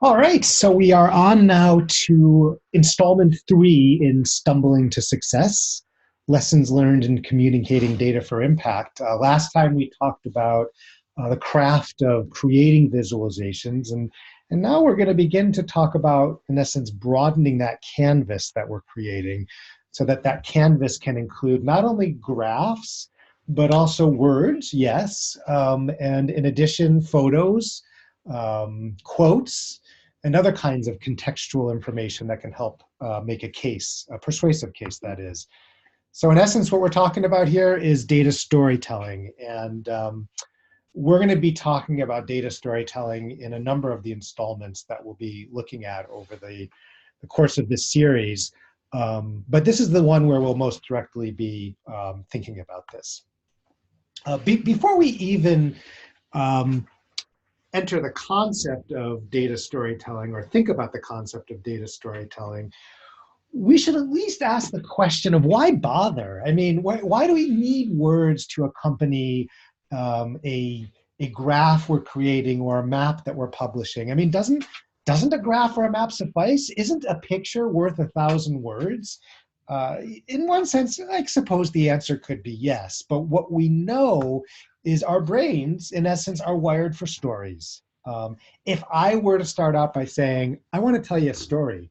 All right, so we are on now to installment 3 in Stumbling to Success, Lessons Learned in Communicating Data for Impact. Last time we talked about the craft of creating visualizations, and now we're going to begin to talk about, in essence, broadening that canvas that we're creating so that that canvas can include not only graphs, but also words, yes, and in addition, photos, quotes, and other kinds of contextual information that can help make a case, a persuasive case, that is. So in essence, what we're talking about here is data storytelling. And we're going to be talking about data storytelling in a number of the installments that we'll be looking at over the course of this series. But this is the one where we'll most directly be thinking about this. Before we even um, enter the concept of data storytelling or think about the concept of data storytelling, we should at least ask the question of why bother? I mean, why do we need words to accompany a graph we're creating or a map that we're publishing? I mean, doesn't a graph or a map suffice? Isn't a picture worth 1,000 words? In one sense, I suppose the answer could be yes. But what we know is our brains, in essence, are wired for stories. If I were to start out by saying, I want to tell you a story,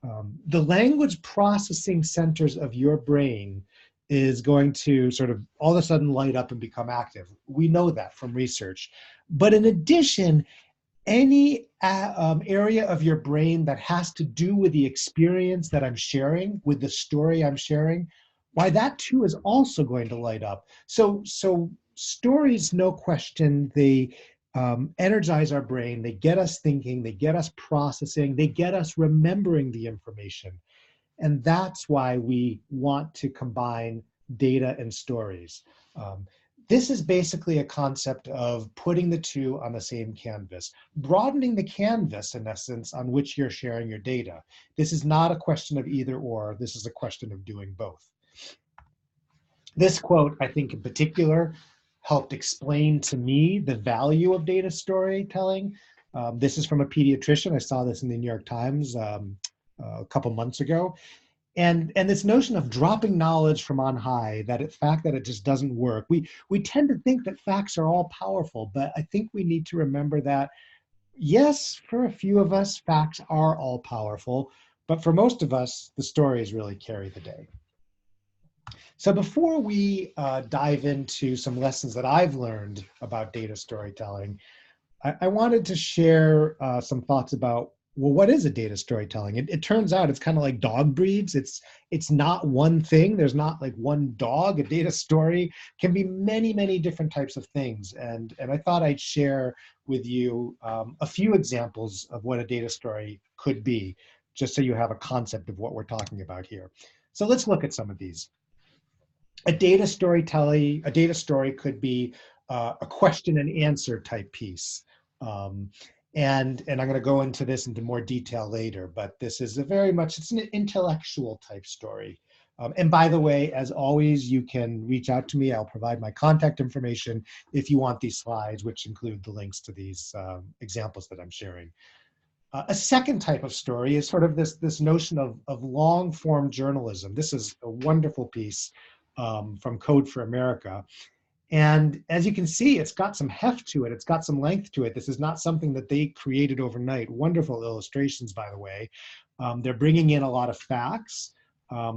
the language processing centers of your brain is going to sort of all of a sudden light up and become active. We know that from research. But in addition, any area of your brain that has to do with the experience that I'm sharing, with the story I'm sharing, why that too is also going to light up. So stories, no question, they energize our brain, they get us thinking, they get us processing, they get us remembering the information. And that's why we want to combine data and stories. Um, this is basically a concept of putting the two on the same canvas, broadening the canvas, in essence, on which you're sharing your data. This is not a question of either or, this is a question of doing both. This quote, I think in particular, helped explain to me the value of data storytelling. This is from a pediatrician. I saw this in the New York Times a couple months ago. And this notion of dropping knowledge from on high, that fact that it just doesn't work. We tend to think that facts are all powerful, but I think we need to remember that, yes, for a few of us, facts are all powerful, but for most of us, the stories really carry the day. So before we dive into some lessons that I've learned about data storytelling, I wanted to share some thoughts about, well, what is a data storytelling? It turns out it's kind of like dog breeds. It's not one thing. There's not like one dog. A data story can be many, many different types of things. And I thought I'd share with you a few examples of what a data story could be, just so you have a concept of what we're talking about here. So let's look at some of these. A data story could be a question and answer type piece. Um, and I'm going to go into this into more detail later, but this is it's an intellectual type story. And by the way, as always, you can reach out to me. I'll provide my contact information if you want these slides, which include the links to these examples that I'm sharing. A second type of story is sort of this notion of long form journalism. This is a wonderful piece from Code for America. And as you can see, it's got some heft to it. It's got some length to it. This is not something that they created overnight. Wonderful illustrations, by the way. They're bringing in a lot of facts.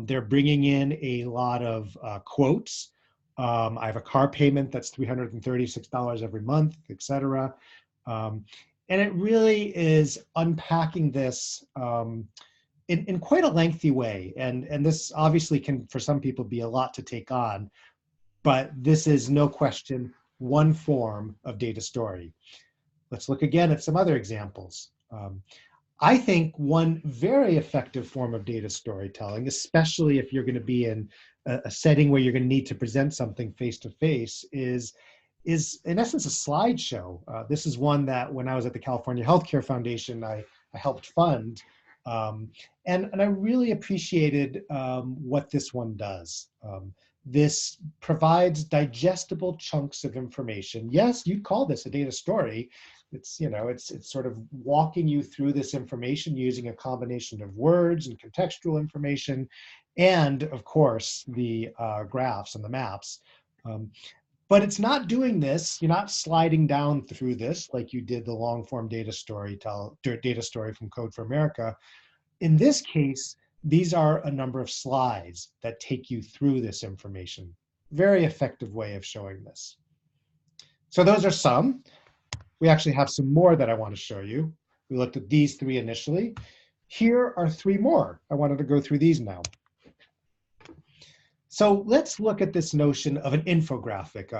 They're bringing in a lot of quotes. I have a car payment that's $336 every month, et cetera. And it really is unpacking this in quite a lengthy way. And this obviously can, for some people, be a lot to take on, but this is no question one form of data story. Let's look again at some other examples. I think one very effective form of data storytelling, especially if you're going to be in a setting where you're going to need to present something face to face, is in essence a slideshow. This is one that when I was at the California Healthcare Foundation, I helped fund. And I really appreciated what this one does. This provides digestible chunks of information. Yes, you'd call this a data story, It's, you know, it's sort of walking you through this information using a combination of words and contextual information, and of course the graphs and the maps. Um, but it's not doing this. You're not sliding down through this like you did the long form data story from Code for America. In this case, these are a number of slides that take you through this information. Very effective way of showing this. So those are some. We actually have some more that I want to show you. We looked at these three initially. Here are three more. I wanted to go through these now. So let's look at this notion of an infographic,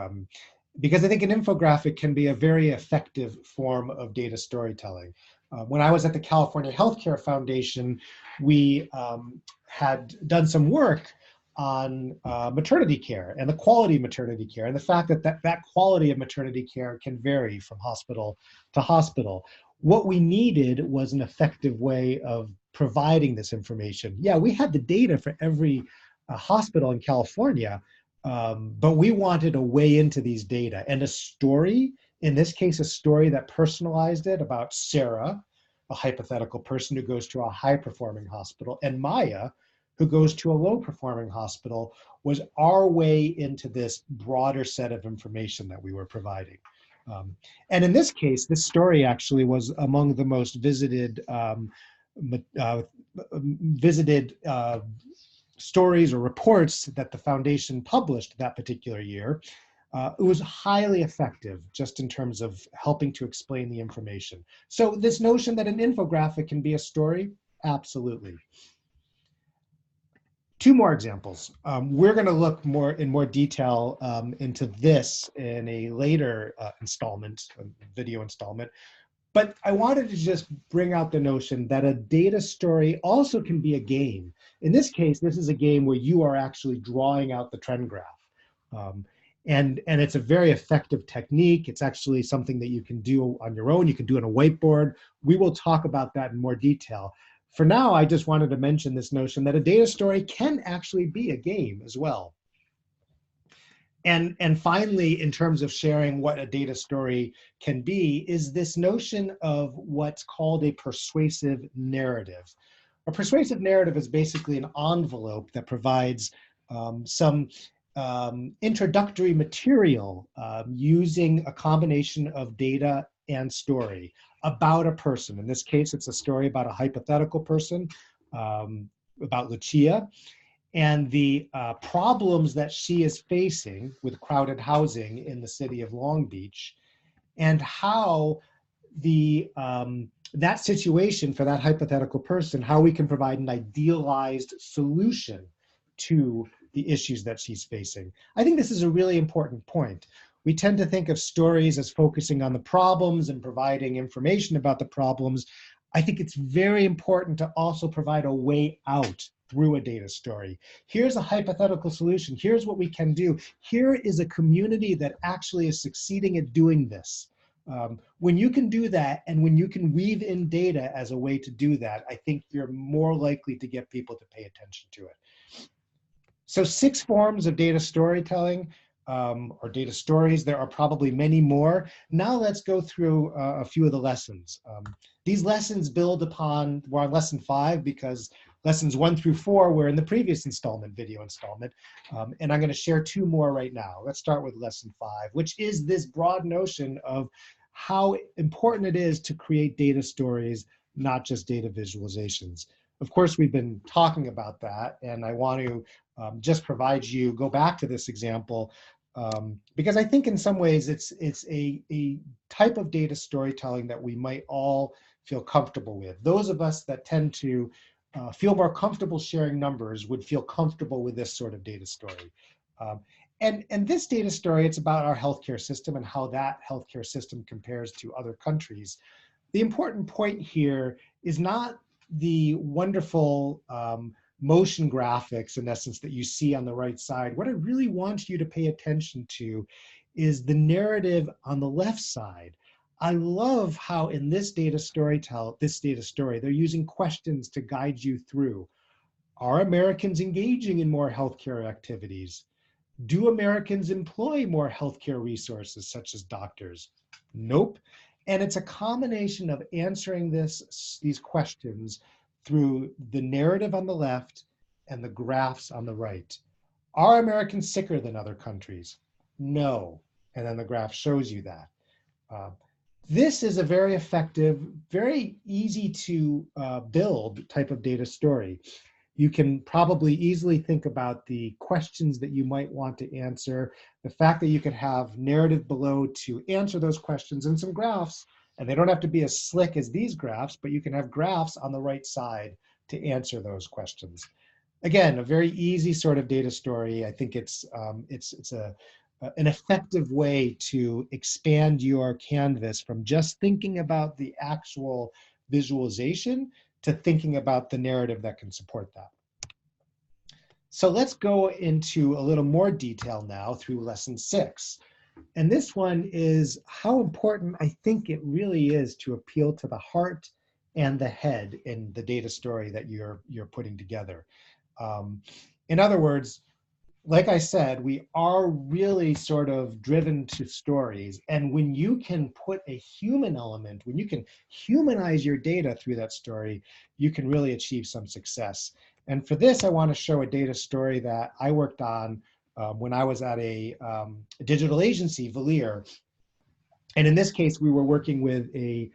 because I think an infographic can be a very effective form of data storytelling. When I was at the California Healthcare Foundation, we had done some work on maternity care and the quality of maternity care, and the fact that that quality of maternity care can vary from hospital to hospital. What we needed was an effective way of providing this information. Yeah, we had the data for every hospital in California, but we wanted a way into these data, and a story, in this case, a story that personalized it about Sarah, a hypothetical person who goes to a high-performing hospital, and Maya, who goes to a low-performing hospital, was our way into this broader set of information that we were providing. And in this case, this story actually was among the most visited stories or reports that the foundation published that particular year. It was highly effective just in terms of helping to explain the information. So this notion that an infographic can be a story, absolutely. Two more examples. We're going to look in more detail into this in a later video installment. But I wanted to just bring out the notion that a data story also can be a game. In this case, this is a game where you are actually drawing out the trend graph. And it's a very effective technique. It's actually something that you can do on your own. You can do it on a whiteboard. We will talk about that in more detail. For now, I just wanted to mention this notion that a data story can actually be a game as well. And finally, in terms of sharing what a data story can be, is this notion of what's called a persuasive narrative. A persuasive narrative is basically an envelope that provides some introductory material using a combination of data and story about a person. In this case, it's a story about a hypothetical person, about Lucia, and the problems that she is facing with crowded housing in the city of Long Beach, and how that situation for that hypothetical person, how we can provide an idealized solution to the issues that she's facing. I think this is a really important point. We tend to think of stories as focusing on the problems and providing information about the problems. I think it's very important to also provide a way out through a data story. Here's a hypothetical solution. Here's what we can do. Here is a community that actually is succeeding at doing this. When you can do that, and when you can weave in data as a way to do that, I think you're more likely to get people to pay attention to it. So 6 forms of data storytelling, or data stories. There are probably many more. Now let's go through a few of the lessons. These lessons build upon, we're on lesson 5 because lessons 1 through 4 were in the previous video installment. And I'm going to share 2 more right now. Let's start with lesson 5, which is this broad notion of how important it is to create data stories, not just data visualizations. Of course, we've been talking about that, and I want to just provide you, go back to this example, because I think in some ways it's a type of data storytelling that we might all feel comfortable with. Those of us that tend to feel more comfortable sharing numbers would feel comfortable with this sort of data story. And this data story, it's about our healthcare system and how that healthcare system compares to other countries. The important point here is not the wonderful motion graphics, in essence, that you see on the right side. What I really want you to pay attention to is the narrative on the left side. I love how in this data story, they're using questions to guide you through. Are Americans engaging in more healthcare activities? Do Americans employ more healthcare resources, such as doctors? Nope. And it's a combination of answering these questions through the narrative on the left and the graphs on the right. Are Americans sicker than other countries? No. And then the graph shows you that. Uh, this is a very effective, very easy to build type of data story. You can probably easily think about the questions that you might want to answer, the fact that you could have narrative below to answer those questions, and some graphs, and they don't have to be as slick as these graphs, but you can have graphs on the right side to answer those questions. Again, a very easy sort of data story. I think it's an effective way to expand your canvas from just thinking about the actual visualization to thinking about the narrative that can support that. So let's go into a little more detail now through lesson 6. And this one is how important I think it really is to appeal to the heart and the head in the data story that you're putting together. In other words, like I said, we are really sort of driven to stories. And when you can put a human element, when you can humanize your data through that story, you can really achieve some success. And for this, I want to show a data story that I worked on when I was at a digital agency, Valier. And in this case, we were working with a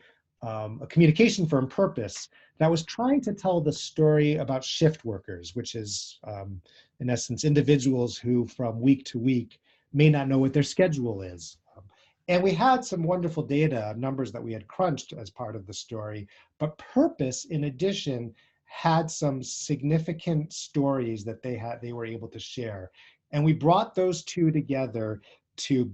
communication firm, Purpose, that was trying to tell the story about shift workers, which is, in essence, individuals who from week to week may not know what their schedule is. And we had some wonderful data, numbers that we had crunched as part of the story, but Purpose, in addition, had some significant stories that they were able to share. And we brought those two together to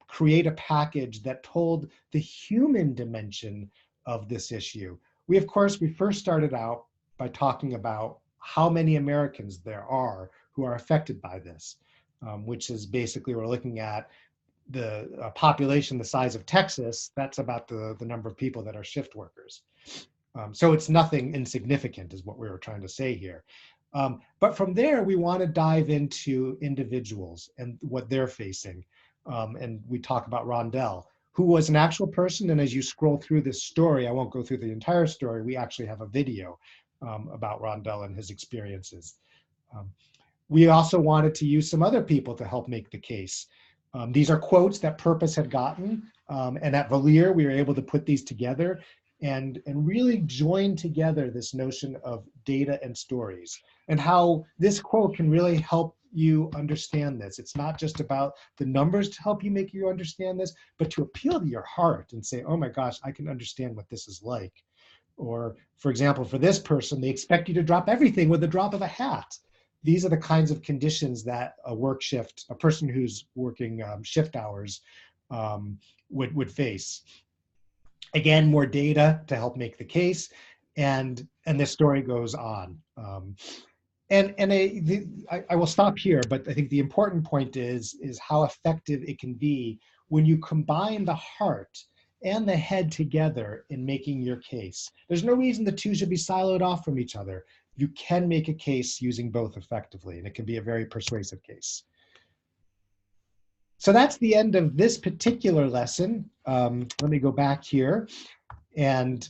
create a package that told the human dimension of this issue. We first started out by talking about how many Americans there are who are affected by this, which is basically we're looking at the population the size of Texas. That's about the number of people that are shift workers. So it's nothing insignificant is what we were trying to say here. But from there, we want to dive into individuals and what they're facing. And we talk about Rondell, who was an actual person. And as you scroll through this story, I won't go through the entire story, we actually have a video about Rondell and his experiences. We also wanted to use some other people to help make the case. These are quotes that Purpose had gotten. And at Valier, we were able to put these together and really join together this notion of data and stories, and how this quote can really help you understand this. It's not just about the numbers to help you understand this, but to appeal to your heart and say, oh my gosh, I can understand what this is like. Or for example, for this person, they expect you to drop everything with the drop of a hat. These are the kinds of conditions that a person who's working shift hours would face. Again, more data to help make the case, and the story goes on. I will stop here, but I think the important point is how effective it can be when you combine the heart and the head together in making your case. There's no reason the two should be siloed off from each other. You can make a case using both effectively, and it can be a very persuasive case. So that's the end of this particular lesson. Let me go back here. And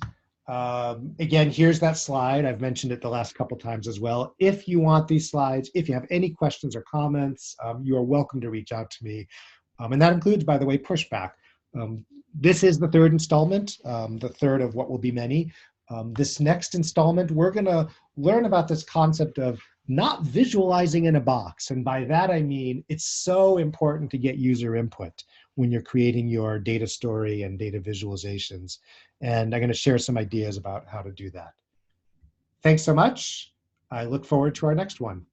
again, here's that slide. I've mentioned it the last couple times as well. If you want these slides, if you have any questions or comments, you are welcome to reach out to me. And that includes, by the way, pushback. This is the third installment, the third of what will be many. This next installment, we're gonna learn about this concept of not visualizing in a box. And by that, I mean, it's so important to get user input when you're creating your data story and data visualizations. And I'm gonna share some ideas about how to do that. Thanks so much. I look forward to our next one.